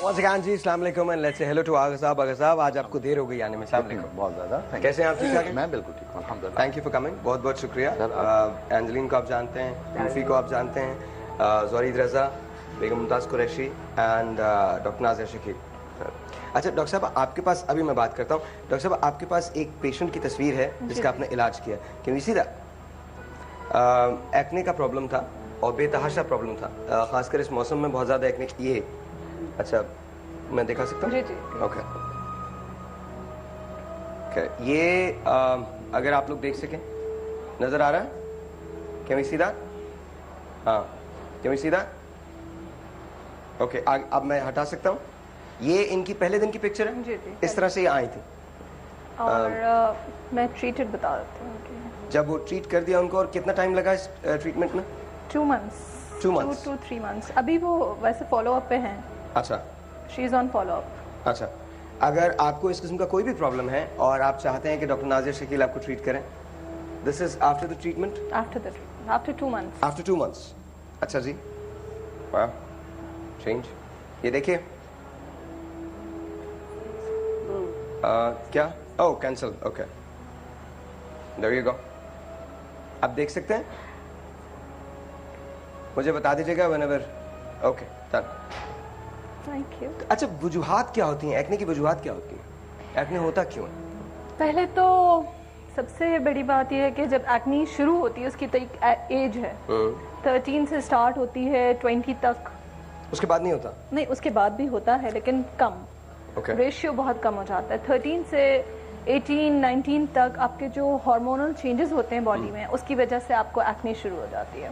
Once again जी अस्सलाम वालेकुम and let's say hello to आगा साहब. आगा साहब आज आपको देर हो गई आने में. अस्सलाम वालेकुम. बहुत ज़्यादा. कैसे हैं आप? ठीक ठाक? मैं बिल्कुल ठीक हूँ अल्हम्दुलिल्लाह. Thank you for coming. बहुत बहुत शुक्रिया. एंजलिन को आप जानते हैं, रूफी को आप जानते हैं, ज़ोरीद रज़ा, बेगम मुमताज़ कुरैशी एंड डॉक्टर नाज़िर शकील. अच्छा डॉक्टर साहब आपके पास अभी मैं बात करता हूँ. डॉक्टर साहब आपके पास एक पेशेंट की तस्वीर है जिसका आपने इलाज किया. Can we see that? Acne का प्रॉब्लम था और बेतहाशा प्रॉब्लम था, खासकर इस मौसम में बहुत ज़्यादा एक्ने. ये अच्छा मैं दिखा सकता हूँ? जी जी. ओके. ये अगर आप लोग देख सकें, नजर आ रहा है? Can we see that? हाँ, can we see that? Okay, अब मैं हटा सकता हूँ. ये इनकी पहले दिन की पिक्चर है. जी जी. इस तरह से ये आई थी और मैं ट्रीटेड बता देती हूँ. जब वो ट्रीट कर दिया उनको, और कितना टाइम लगा इस ट्रीटमेंट में? 2 months. 2 months. 2 to 3 months. अभी वो वैसे फॉलो अप पे हैं. अच्छा. She is on follow up. अच्छा, अगर आपको इस किस्म का कोई भी प्रॉब्लम है और आप चाहते हैं कि डॉक्टर नाज़िर शकील आपको ट्रीट करें, this is after the treatment. After 2 months. After 2 months. अच्छा जी. वाह, चेंज. ये देखिए. क्या? Oh cancel. Okay, there you go. आप देख सकते हैं. मुझे बता दीजिएगा whenever. Okay, done. Thank you. अच्छा, वजूहात क्या होती हैं? एक्ने की वजूहात क्या होती हैं? एक्ने होता क्यों है? पहले तो सबसे बड़ी बात यह है कि जब एक्ने शुरू होती है उसकी एज है 13 से स्टार्ट होती है 20 तक. उसके बाद नहीं होता? नहीं, उसके बाद भी होता है लेकिन कम. रेशियो बहुत कम हो जाता है. 13 से 18-19 तक आपके जो हार्मोनल चेंजेस होते हैं बॉडी में, उसकी वजह से आपको एक्ने शुरू हो जाती है.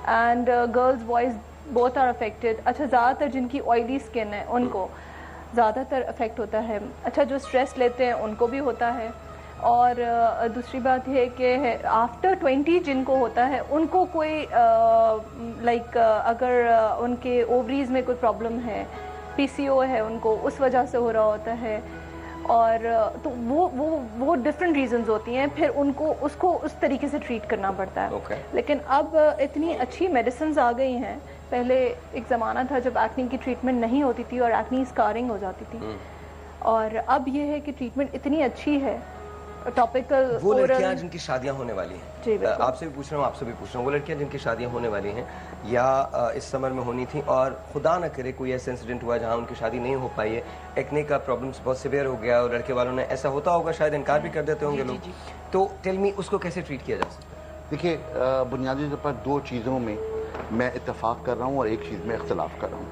And girls boys both are affected. अच्छा, ज़्यादातर जिनकी ऑयली स्किन है उनको ज़्यादातर अफेक्ट होता है. अच्छा, जो स्ट्रेस लेते हैं उनको भी होता है. और दूसरी बात यह है कि आफ्टर 20 जिनको होता है उनको कोई अगर उनके ओवरीज में कोई प्रॉब्लम है, PCO है उनको, उस वजह से हो रहा होता है. और तो वो डिफरेंट रीजंस होती हैं. फिर उनको उसको उस तरीके से ट्रीट करना पड़ता है. लेकिन अब इतनी अच्छी मेडिसिन्स आ गई हैं. पहले एक ज़माना था जब एक्ने की ट्रीटमेंट नहीं होती थी और एक्ने स्कारिंग हो जाती थी. और अब ये है कि ट्रीटमेंट इतनी अच्छी है. टॉपिकल वो लड़कियां जिनकी शादियां होने वाली हैं, आपसे भी पूछ रहा हूँ, आपसे भी पूछ रहा हूँ, वो लड़कियां जिनकी शादियां होने वाली हैं या इस समर में होनी थी और खुदा न करे कोई ऐसा इंसिडेंट हुआ जहां उनकी शादी नहीं हो पाई है, एक्ने का प्रॉब्लम्स बहुत सीवियर हो गया और लड़के वालों ने, ऐसा होता होगा, शायद इनकार भी कर देते होंगे लोग, तो टेल मी उसको कैसे ट्रीट किया जा सकता है? देखिए, बुनियादी तौर पर 2 चीज़ों में मैं इत्तेफाक कर रहा हूँ और एक चीज़ में इख्तलाफ कर रहा हूँ.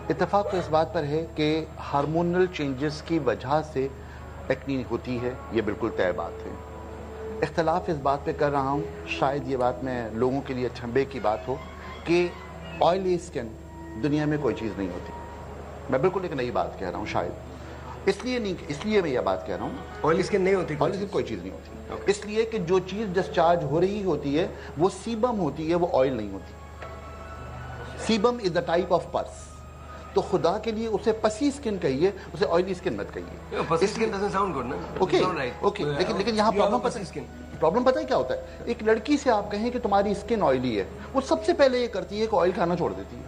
इत्तेफाक तो इस बात पर है कि हार्मोनल चेंजेस की वजह से एक्ने होती है, ये बिल्कुल तय बात है. इख्तलाफ इस बात पे कर रहा हूँ, शायद ये बात में लोगों के लिए अचंभे की बात हो कि ऑयली स्किन दुनिया में कोई चीज़ नहीं होती. मैं बिल्कुल एक नई बात कह रहा हूँ. शायद इसलिए मैं ये बात कह रहा हूँ, ऑयली स्किन नहीं होती. ऑयली स्किन कोई चीज़ नहीं होती. इसलिए कि जो चीज़ डिस्चार्ज हो रही होती है वो सीबम होती है, वो ऑयल नहीं होती. Sebum is the type of पस. तो खुदा के लिए उसे पसी स्किन कहिए, उसे ऑयली स्किन मत कहिए. पसी स्किन डजंट साउंड गुड ना. ओके, लेकिन यहाँ प्रॉब्लम पता है क्या होता है? एक लड़की से आप कहें कि तुम्हारी स्किन ऑयली है, वो सबसे पहले ये करती है कि ऑयल खाना छोड़ देती है.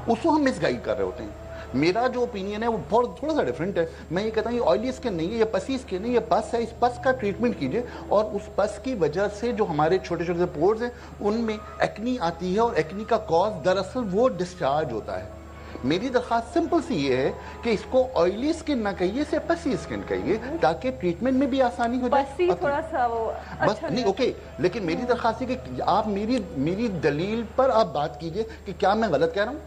उसको हम मिसगाइड कर रहे होते हैं. मेरा जो ओपिनियन है वो बहुत थोड़ा सा डिफरेंट है. मैं ये कहता हूँ ये ऑयली स्किन नहीं है, ये पसी स्किन है, ये पस है. इस पस का ट्रीटमेंट कीजिए और उस पस की वजह से जो हमारे छोटे छोटे पोर्स हैं उनमें एक्नी आती है और एक्नी का कॉज दरअसल वो डिस्चार्ज होता है. मेरी दरख्वास्त सिंपल सी ये है कि इसको ऑयली स्किन ना कहिए, इसे पसी स्किन कहिए, ताकि ट्रीटमेंट में भी आसानी हो जाए. पसी थोड़ा सा वो बस नहीं. ओके, लेकिन मेरी दरख्वास्त है कि आप मेरी दलील पर आप बात कीजिए कि क्या मैं गलत कह रहा हूँ.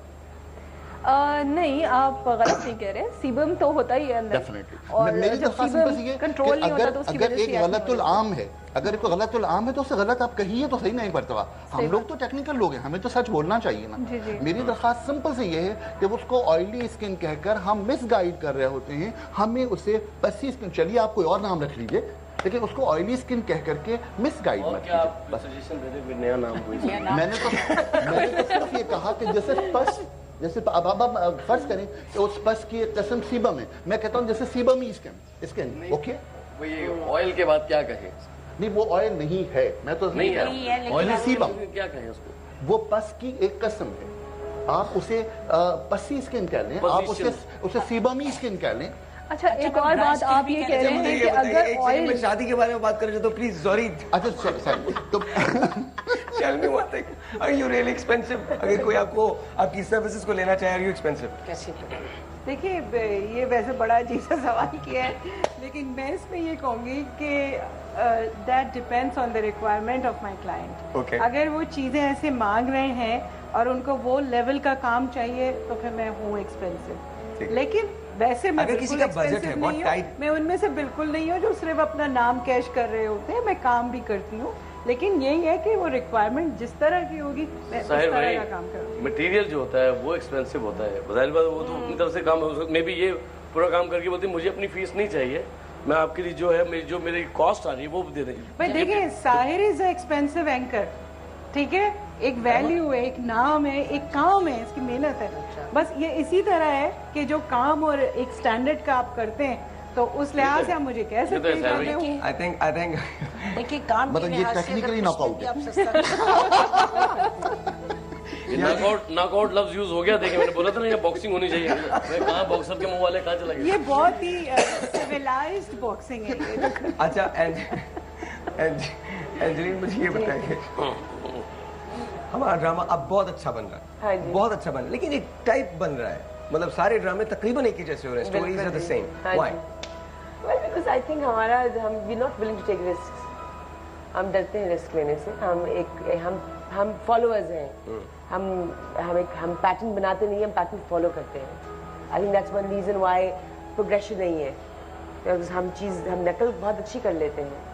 नहीं, आप गलत नहीं कह रहे. सीबम तो होता ही है अंदर. डेफिनेटली. मेरी दरख्वास्त सिंपल ये कंट्रोल नहीं होता तो उसकी वजह से एक गलतुल आम है, अगर कोई गलतुल आम है तो उससे गलत आप कहिए तो सही नहीं पड़ता. हम लोग तो टेक्निकल लोग हैं, हमें तो सच बोलना चाहिए ना. मेरी दरख्वास्त सिंपल से ये है कि उसको ऑयली स्किन कहकर हम मिसगाइड कर रहे होते हैं. हमें उसे पसी स्किन, चलिए आप कोई और नाम रख लीजिए, लेकिन उसको ऑयली स्किन कह करके मिसगाइड मत कीजिए. नया नाम कोई. मैंने तो सिर्फ ये कहा कि जैसे अब आप फर्ज करें कि उस पस की एक किस्म सीबम है, मैं कहता हूँ जैसे सीबम ही स्किन. ओके, वो ये ऑयल के बाद क्या कहें? नहीं, वो ऑयल नहीं है. मैं तो नहीं कह रहा हूँ. ऑयल सीबम क्या कहें उसको? वो पस की एक किस्म है. آپ اسے پسی اسکن کہہ لیں, آپ اسے سیبمی اسکن کہہ لیں. اچھا ایک اور بات آپ یہ کہہ رہے ہیں کہ اگر آئل, شادی کے بارے میں بات کریں تو پلیز زورید. اچھا تو Tell me one thing. Are you really expensive? اگر کوئی آپ کو آپ کی سروسز کو لینا چاہے, are you expensive? کیسے؟ دیکھیے یہ ویسے بڑا عجیب سا سوال کیا ہے, لیکن میں اس میں یہ کہوں گی کہ that depends on the requirement of my client. Okay. اگر وہ چیزیں ایسے مانگ رہے ہیں اور ان کو وہ لیول کا کام چاہیے تو پھر میں ہوں ایکسپینسو. لیکن ویسے میں بالکل ایکسپینسو نہیں ہوں, میں ان میں سے بالکل نہیں ہوں جو صرف اپنا نام کیش کر رہے ہوتے ہیں. میں کام بھی کرتی ہوں, لیکن یہی ہے کہ وہ ریکوائرمنٹ جس طرح کی ہوگی میں اس طرح کا کام کروں. مٹیریل جو ہوتا ہے وہ ایکسپینسو ہوتا ہے, بظاہر بات وہ تو اپنی طرف سے کام میں بھی یہ پورا کام کر کے بولتی مجھے اپنی فیس نہیں چاہیے, میں آپ کے لیے جو ہے جو میری کاسٹ آ رہی ہے وہ دے دیں. بھائی دیکھیں ساحر از اے ایکسپینسو اینکر, ٹھیک ہے, ایک ویلیو ہے, ایک نام ہے, ایک کام ہے, اس کی محنت ہے. بس یہ اسی طرح ہے کہ جو کام اور ایک سٹینڈرڈ کا آپ کرتے ہیں تو اس لحاظ سے آپ مجھے کہہ سکتے ہیں کہ ہوں. I think دیکھیں کام مطلب یہ ٹیکنیکلی ناک آؤٹ ہے. ناک آؤٹ لفظ یوز ہو گیا. دیکھیں میں نے بولا تھا نا یہ باکسنگ ہونی چاہیے. میں کہاں باکسر کے منہ والے کہاں چلا گیا. یہ بہت ہی سویلائزڈ باکسنگ ہے. اچھا اینجلین مجھے یہ بتائیے, ہمارا ڈرامہ اب بہت اچھا بن رہا ہے, بہت اچھا بن رہا ہے, لیکن ایک ٹائپ بن رہا ہے, مطلب سارے ڈرامے تقریباً ایک ہی جیسے ہو رہے ہیں, stories are the same. Why? Well, because I think ہمارا we're not willing to take risks. ہم ڈرتے ہیں رسک لینے سے. ہم فالوورز ہیں, ہم پیٹرن بناتے نہیں ہیں, ہم پیٹرن فالو کرتے ہیں. I think that's one reason why progression نہیں ہے. ہم نقل بہت اچھی کر لیتے ہیں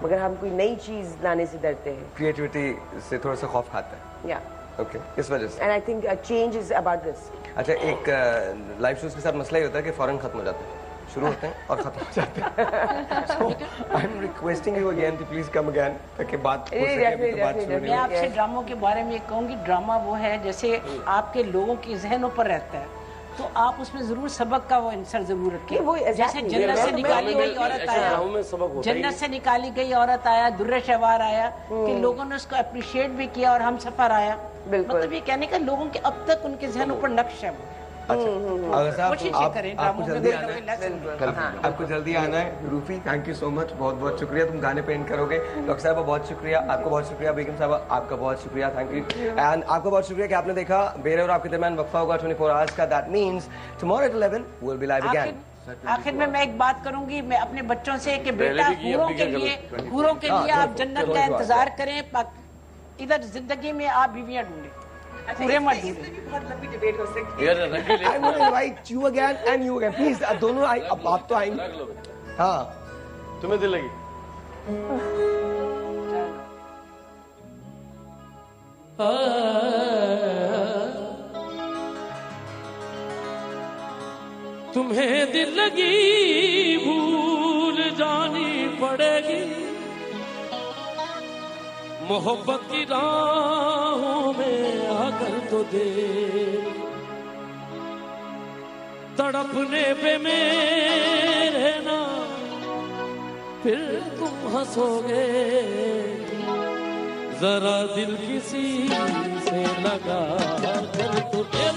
مگر ہم کوئی نئی چیز لانے سے ڈرتے ہیں. کریٹیوٹی سے تھوڑا سا خوف کھاتا ہے. اوکے, اس وجہ سے. And I think change is about this. اچھا ایک لائف شوز کے ساتھ مسئلہ یہ ہوتا ہے کہ فوراً ختم ہو جاتے ہیں, شروع ہوتے ہیں اور ختم ہو جاتے ہیں. So I'm requesting you again to please come again تاکہ بات ہو سکے. ابھی تو بات شروع میں آپ سے ڈراموں کے بارے میں یہ کہوں گی, ڈرامہ وہ ہے جیسے آپ کے لوگوں کے ذہنوں پر رہتا ہے, تو آپ اس میں ضرور سبق کا وہ عنصر ضرور رکھیں. جیسے جنت سے نکالی گئی عورت آیا, جنت سے نکالی گئی عورت آیا, در شوار آیا, کہ لوگوں نے اس کو اپریشیٹ بھی کیا اور ہم سفر آیا. مطلب یہ کہنے کا لوگوں کے اب تک ان کے ذہنوں پر نقش ہے. آپ کو جلدی آنا ہے. روفی تھینک یو سو مچ, بہت بہت شکریہ, تم گانے پہ اینڈ کرو گے. ڈاکٹر صاحبہ بہت شکریہ, آپ کو بہت شکریہ. بیگم صاحبہ آپ کا بہت شکریہ, تھینک یو. اینڈ آپ کو بہت شکریہ کہ آپ نے دیکھا. میرے اور آپ کے درمیان وقفہ ہوگا 24 آورس کا. That means tomorrow at 11 we will be live again. آخر میں ایک بات کروں گی میں اپنے بچوں سے کہ بیٹا حوروں کے لیے آپ جنت کا انتظار کریں, ادھر زندگی میں آپ بیویاں ڈھونڈیں, پورے مت ڈھونڈیں. بہت لمبی ڈیبیٹ ہو سکتی ہے. I'm going to invite you again and you again. Please, دونوں آپ تو آئیں. ہاں تمہیں دل لگی. تمہیں دل لگی بھول جانی پڑے گی, محبت کی راہوں میں آ کر تو دے, تڑپنے پہ میرے نا پھر تم ہنسو گے, ذرا دل کسی سے لگا کر تو دے.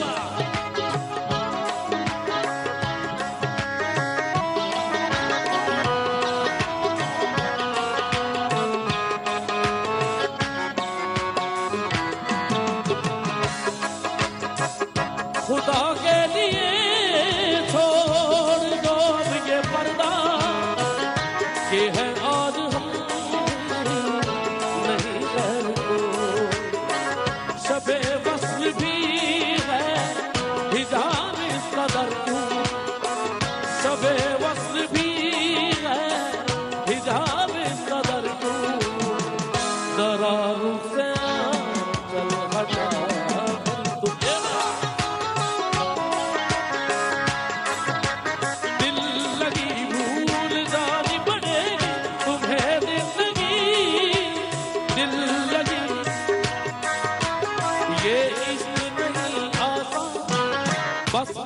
خدا کے لیے چھوڑ دو اب یہ پردہ کہ ہے آج ہم نہیں غیر کو, شب وصل بھی ہے حجاب اس قدر کیوں, شب وصل بھی ہے حجاب اس قدر کیوں, ذرا رخ سے چل ہٹا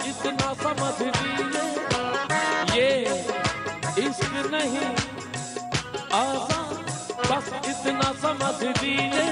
اتنا سمجھ لیجیے, یہ عشق نہیں آسان, بس اتنا سمجھ لیجیے.